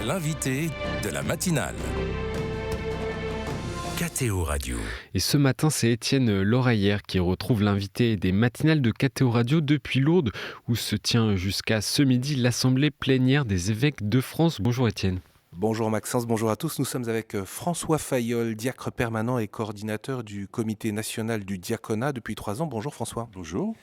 L'invité de la matinale. KTO Radio. Et ce matin, c'est Étienne Loraillère qui retrouve l'invité des matinales de KTO Radio depuis Lourdes, où se tient jusqu'à ce midi l'Assemblée plénière des évêques de France. Bonjour Étienne. Bonjour Maxence, bonjour à tous. Nous sommes avec François Fayolle, diacre permanent et coordinateur du Comité national du diaconat depuis 3 ans. Bonjour François. Bonjour.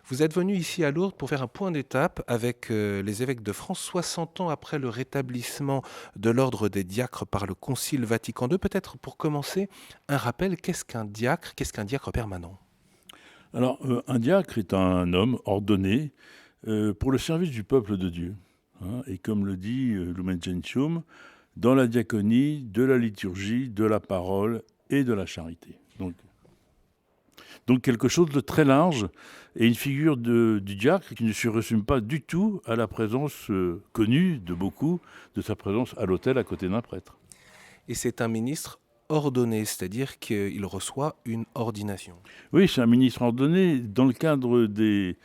Vous êtes venu ici à Lourdes pour faire un point d'étape avec les évêques de France, 60 ans après le rétablissement de l'ordre des diacres par le Concile Vatican II. Peut-être pour commencer, un rappel, qu'est-ce qu'un diacre permanent ? Alors, un diacre est un homme ordonné pour le service du peuple de Dieu. Et comme le dit Lumen Gentium, dans la diaconie, de la liturgie, de la parole et de la charité. Donc quelque chose de très large et une figure du diacre qui ne se résume pas du tout à la présence connue de beaucoup de sa présence à l'autel à côté d'un prêtre. Et c'est un ministre ordonné, c'est-à-dire qu'il reçoit une ordination. Oui, c'est un ministre ordonné. Dans le cadre des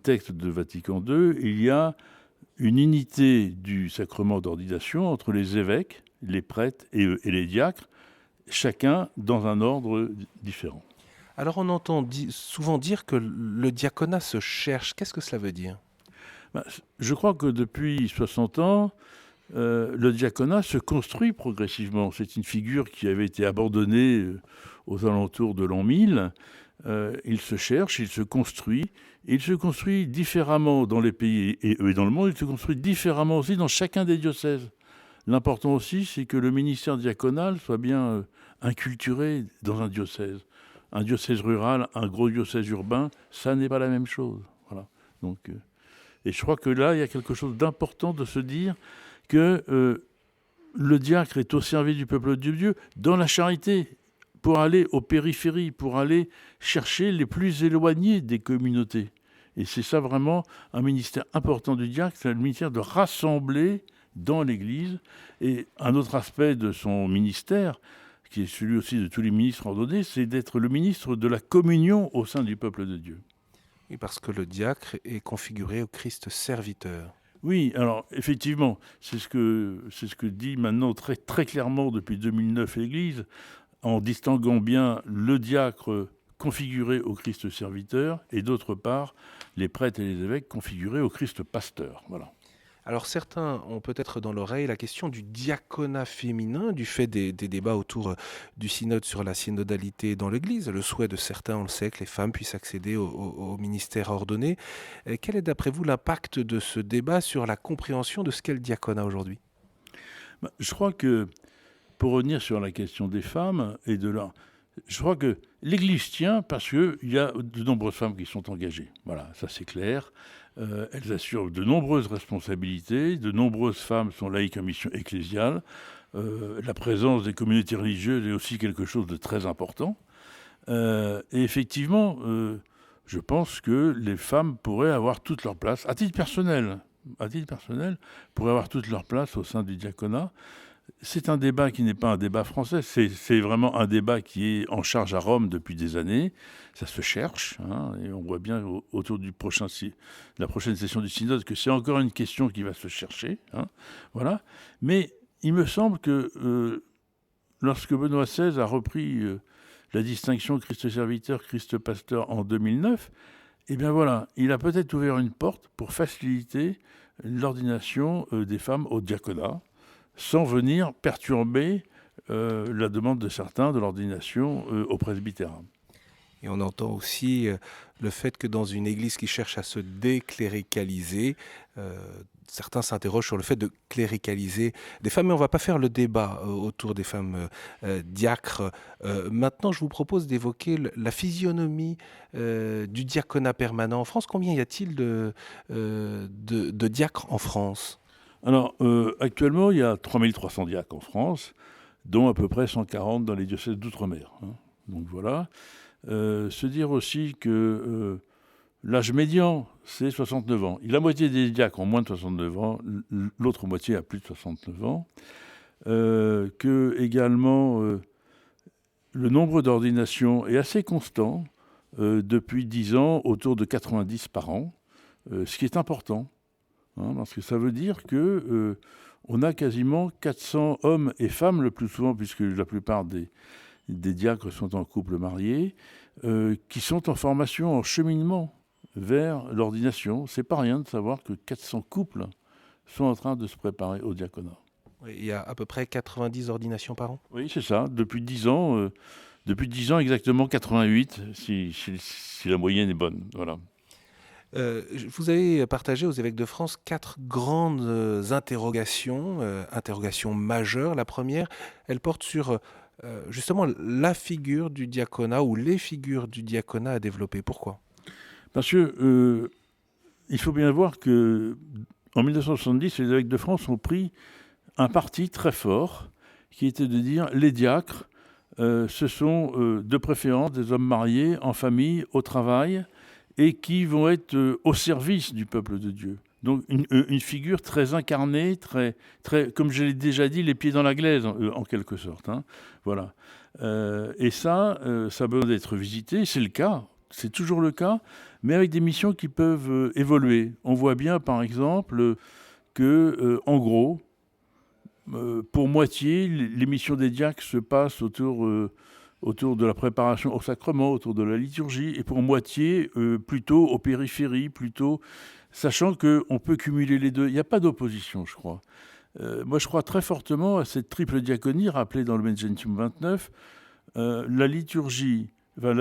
textes de Vatican II, il y a une unité du sacrement d'ordination entre les évêques, les prêtres et les diacres, chacun dans un ordre différent. Alors on entend souvent dire que le diaconat se cherche. Qu'est-ce que cela veut dire ? Je crois que depuis 60 ans, le diaconat se construit progressivement. C'est une figure qui avait été abandonnée aux alentours de l'an 1000. Il se cherche, il se construit. Il se construit différemment dans les pays et dans le monde. Il se construit différemment aussi dans chacun des diocèses. L'important aussi, c'est que le ministère diaconal soit bien inculturé dans un diocèse. Un diocèse rural, un gros diocèse urbain, ça n'est pas la même chose. Voilà. Et je crois que là, il y a quelque chose d'important de se dire que le diacre est au service du peuple de Dieu dans la charité, pour aller aux périphéries, pour aller chercher les plus éloignés des communautés. Et c'est ça vraiment un ministère important du diacre, c'est le ministère de rassembler dans l'Église. Et un autre aspect de son ministère, qui est celui aussi de tous les ministres ordonnés, c'est d'être le ministre de la communion au sein du peuple de Dieu. Oui, parce que le diacre est configuré au Christ serviteur. Oui, alors effectivement, c'est ce que dit maintenant très, très clairement depuis 2009 l'Église, en distinguant bien le diacre configuré au Christ serviteur et d'autre part les prêtres et les évêques configurés au Christ pasteur. Voilà. Alors certains ont peut-être dans l'oreille la question du diaconat féminin, du fait des débats autour du synode sur la synodalité dans l'Église. Le souhait de certains, on le sait, que les femmes puissent accéder au ministère ordonné. Quel est d'après vous l'impact de ce débat sur la compréhension de ce qu'est le diaconat aujourd'hui ? Je crois que, pour revenir sur la question des femmes et de leur... Je crois que l'Église tient parce qu'il y a de nombreuses femmes qui sont engagées. Voilà, ça c'est clair. Elles assurent de nombreuses responsabilités. De nombreuses femmes sont laïques en mission ecclésiale. La présence des communautés religieuses est aussi quelque chose de très important. Et effectivement, je pense que les femmes pourraient avoir toute leur place, à titre personnel, pourraient avoir toute leur place au sein du diaconat. C'est un débat qui n'est pas un débat français, c'est vraiment un débat qui est en charge à Rome depuis des années. Ça se cherche, et on voit bien autour de la prochaine session du synode que c'est encore une question qui va se chercher. Voilà. Mais il me semble que lorsque Benoît XVI a repris la distinction Christ serviteur, Christ pasteur en 2009, eh bien voilà, il a peut-être ouvert une porte pour faciliter l'ordination des femmes au diaconat, sans venir perturber la demande de certains de l'ordination au presbytérat. Et on entend aussi le fait que dans une église qui cherche à se décléricaliser, certains s'interrogent sur le fait de cléricaliser des femmes, mais on ne va pas faire le débat autour des femmes diacres. Maintenant, je vous propose d'évoquer la physionomie du diaconat permanent en France. Combien y a-t-il de diacres en France ? Alors, actuellement, il y a 3300 diacres en France, dont à peu près 140 dans les diocèses d'outre-mer. Donc voilà. Se dire aussi que l'âge médian, c'est 69 ans. La moitié des diacres ont moins de 69 ans, l'autre moitié a plus de 69 ans. Que également, le nombre d'ordinations est assez constant depuis 10 ans, autour de 90 par an, ce qui est important. hein, parce que ça veut dire que on a quasiment 400 hommes et femmes, le plus souvent, puisque la plupart des diacres sont en couple marié, qui sont en formation, en cheminement vers l'ordination. C'est pas rien de savoir que 400 couples sont en train de se préparer au diaconat. Oui, il y a à peu près 90 ordinations par an. Oui, c'est ça. Depuis 10 ans, exactement 88, si la moyenne est bonne. Voilà. Vous avez partagé aux évêques de France 4 grandes interrogations majeures. La première, elle porte sur justement la figure du diaconat ou les figures du diaconat à développer. Pourquoi ? Parce que il faut bien voir que en 1970, les évêques de France ont pris un parti très fort qui était de dire les diacres, ce sont de préférence des hommes mariés, en famille, au travail, et qui vont être au service du peuple de Dieu. Donc une figure très incarnée, très, comme je l'ai déjà dit, les pieds dans la glaise, en quelque sorte. Hein. Voilà. Et ça a besoin d'être visité, c'est le cas, c'est toujours le cas, mais avec des missions qui peuvent évoluer. On voit bien, par exemple, que, en gros, pour moitié, les missions des diacres se passent autour de la préparation au sacrement, autour de la liturgie, et pour moitié, plutôt aux périphéries, sachant qu'on peut cumuler les deux. Il n'y a pas d'opposition, je crois. Moi, je crois très fortement à cette triple diaconie, rappelée dans le Lumen Gentium 29, la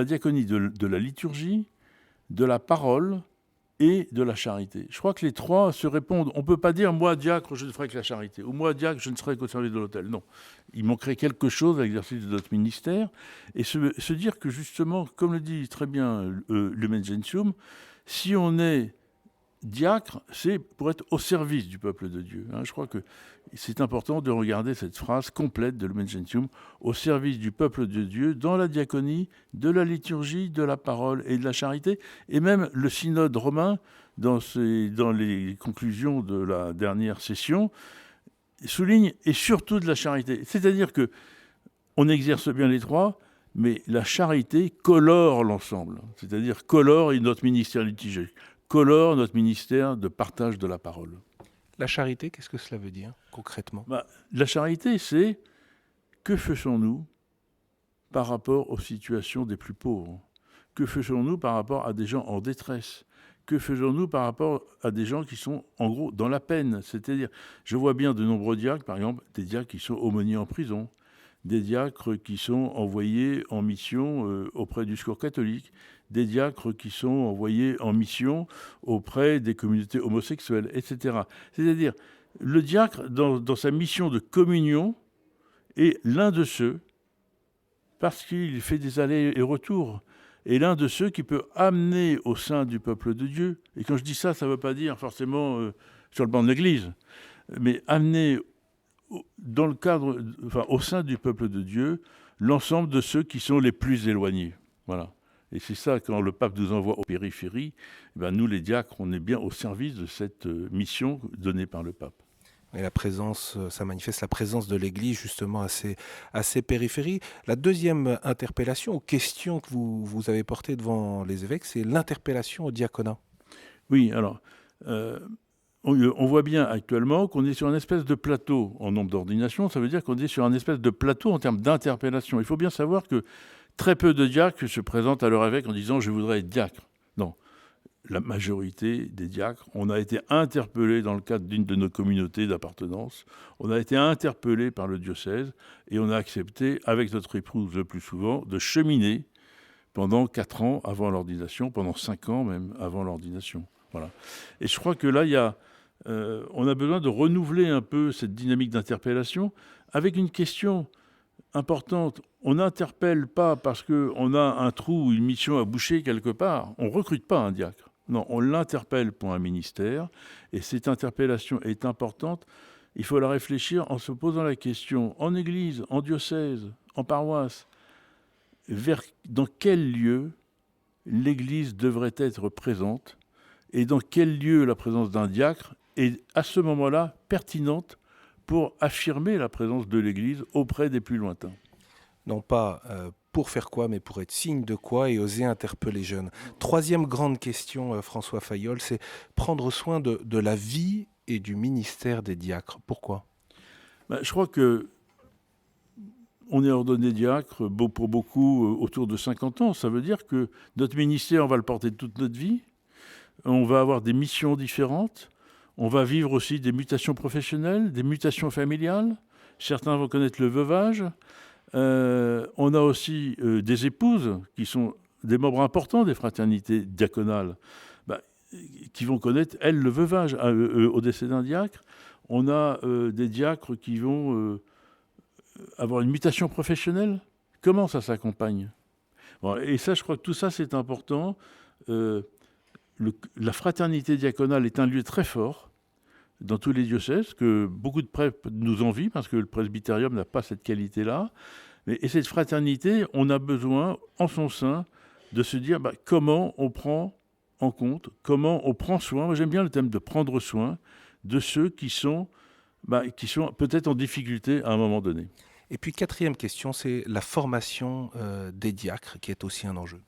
diaconie de la liturgie, de la parole et de la charité. Je crois que les trois se répondent. On ne peut pas dire « moi, diacre, je ne ferai que la charité » ou « moi, diacre, je ne serai qu'au service de l'autel ». Non, il manquerait quelque chose à l'exercice de notre ministère. Et se dire que justement, comme le dit très bien Lumen Gentium, si on est diacre, c'est pour être au service du peuple de Dieu. Hein, je crois que c'est important de regarder cette phrase complète de Lumen Gentium, au service du peuple de Dieu, dans la diaconie, de la liturgie, de la parole et de la charité. Et même le synode romain, dans les conclusions de la dernière session, souligne et surtout de la charité. C'est-à-dire que on exerce bien les trois, mais la charité colore l'ensemble. C'est-à-dire colore notre ministère liturgique, colore notre ministère de partage de la parole. La charité, qu'est-ce que cela veut dire concrètement ? La charité, c'est que faisons-nous par rapport aux situations des plus pauvres ? Que faisons-nous par rapport à des gens en détresse ? Que faisons-nous par rapport à des gens qui sont, en gros, dans la peine ? C'est-à-dire, je vois bien de nombreux diacres, par exemple, des diacres qui sont aumôniers en prison, des diacres qui sont envoyés en mission auprès du Secours catholique, des diacres qui sont envoyés en mission auprès des communautés homosexuelles, etc. C'est-à-dire, le diacre, dans sa mission de communion, est l'un de ceux, parce qu'il fait des allers et retours, est l'un de ceux qui peut amener au sein du peuple de Dieu. Et quand je dis ça, ça ne veut pas dire forcément sur le banc de l'Église, mais amener dans le cadre, au sein du peuple de Dieu, l'ensemble de ceux qui sont les plus éloignés. Voilà. Et c'est ça, quand le pape nous envoie aux périphéries, nous, les diacres, on est bien au service de cette mission donnée par le pape. Et la présence, ça manifeste la présence de l'Église justement à ces périphéries. La deuxième interpellation, ou question que vous avez portée devant les évêques, c'est l'interpellation au diaconat. Oui, alors, on voit bien actuellement qu'on est sur une espèce de plateau en nombre d'ordinations. Ça veut dire qu'on est sur un espèce de plateau en termes d'interpellation. Il faut bien savoir que très peu de diacres se présentent à leur évêque en disant « je voudrais être diacre ». Non. La majorité des diacres, on a été interpellés dans le cadre d'une de nos communautés d'appartenance, on a été interpellés par le diocèse et on a accepté, avec notre épouse le plus souvent, de cheminer pendant 4 ans avant l'ordination, pendant 5 ans même avant l'ordination. Voilà. Et je crois que là, on a besoin de renouveler un peu cette dynamique d'interpellation avec une question importante. On n'interpelle pas parce qu'on a un trou ou une mission à boucher quelque part. On ne recrute pas un diacre. Non, on l'interpelle pour un ministère. Et cette interpellation est importante. Il faut la réfléchir en se posant la question, en église, en diocèse, en paroisse, dans quel lieu l'église devrait être présente et dans quel lieu la présence d'un diacre est à ce moment-là pertinente pour affirmer la présence de l'église auprès des plus lointains. Non pas pour faire quoi, mais pour être signe de quoi et oser interpeller les jeunes. Troisième grande question, François Fayolle, c'est prendre soin de la vie et du ministère des diacres. Pourquoi ? Je crois que on est ordonné diacre pour beaucoup autour de 50 ans. Ça veut dire que notre ministère, on va le porter toute notre vie. On va avoir des missions différentes. On va vivre aussi des mutations professionnelles, des mutations familiales. Certains vont connaître le veuvage. On a aussi des épouses qui sont des membres importants des fraternités diaconales, qui vont connaître, elles, le veuvage au décès d'un diacre. On a des diacres qui vont avoir une mutation professionnelle. Comment ça s'accompagne ? Et ça, je crois que tout ça, c'est important. La fraternité diaconale est un lieu très fort dans tous les diocèses, que beaucoup de prêtres nous envient, parce que le presbytérium n'a pas cette qualité-là. Et cette fraternité, on a besoin, en son sein, de se dire comment on prend en compte, comment on prend soin. Moi, j'aime bien le thème de prendre soin de ceux qui sont peut-être en difficulté à un moment donné. Et puis, quatrième question, c'est la formation des diacres, qui est aussi un enjeu.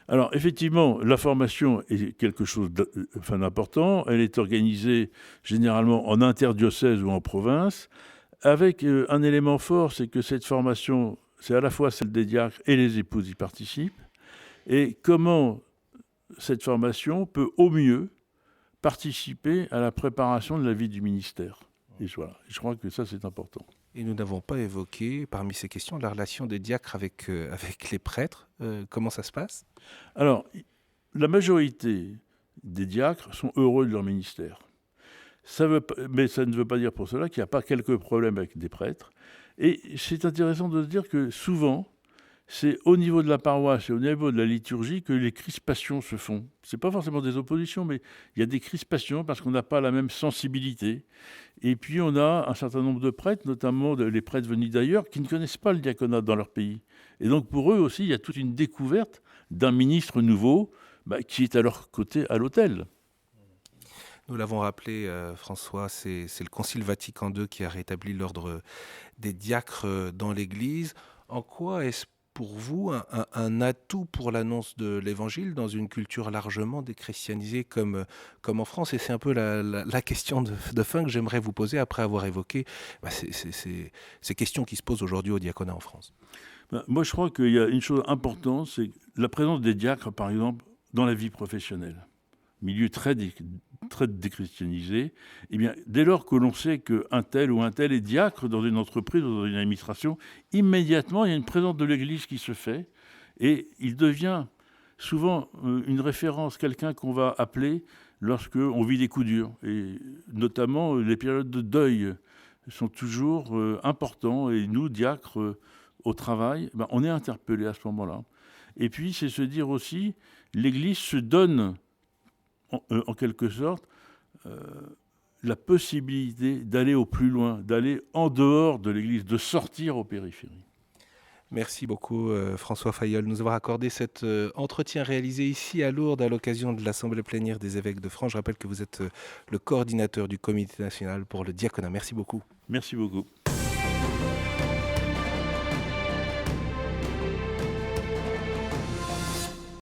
Alors, effectivement, la formation est quelque chose d'important. Elle est organisée généralement en interdiocèse ou en province, avec un élément fort, c'est que cette formation, c'est à la fois celle des diacres et les épouses y participent. Et comment cette formation peut au mieux participer à la préparation de la vie du ministère. Et voilà, je crois que ça, c'est important. Et nous n'avons pas évoqué, parmi ces questions, la relation des diacres avec les prêtres. Comment ça se passe ? Alors, la majorité des diacres sont heureux de leur ministère. Mais ça ne veut pas dire pour cela qu'il n'y a pas quelques problèmes avec des prêtres. Et c'est intéressant de se dire que souvent, c'est au niveau de la paroisse et au niveau de la liturgie que les crispations se font. Ce n'est pas forcément des oppositions, mais il y a des crispations parce qu'on n'a pas la même sensibilité. Et puis on a un certain nombre de prêtres, notamment les prêtres venus d'ailleurs, qui ne connaissent pas le diaconat dans leur pays. Et donc pour eux aussi, il y a toute une découverte d'un ministre nouveau qui est à leur côté à l'autel. Nous l'avons rappelé, François, c'est le Concile Vatican II qui a rétabli l'ordre des diacres dans l'Église. En quoi est-ce pour vous un atout pour l'annonce de l'Évangile dans une culture largement déchristianisée comme en France ? Et c'est un peu la question de fin que j'aimerais vous poser après avoir évoqué ces questions qui se posent aujourd'hui au diaconat en France. Moi, je crois qu'il y a une chose importante, c'est la présence des diacres, par exemple, dans la vie professionnelle. Milieu très déchristianisé, eh bien, dès lors que l'on sait qu'un tel ou un tel est diacre dans une entreprise ou dans une administration, immédiatement, il y a une présence de l'Église qui se fait et il devient souvent une référence, quelqu'un qu'on va appeler lorsqu'on vit des coups durs. Et notamment, les périodes de deuil sont toujours importants et nous, diacres, au travail, on est interpellés à ce moment-là. Et puis, c'est se dire aussi, l'Église se donne en quelque sorte, la possibilité d'aller au plus loin, d'aller en dehors de l'Église, de sortir aux périphéries. Merci beaucoup François Fayolle de nous avoir accordé cet entretien réalisé ici à Lourdes à l'occasion de l'Assemblée plénière des évêques de France. Je rappelle que vous êtes le coordinateur du Comité national pour le diaconat. Merci beaucoup. Merci beaucoup.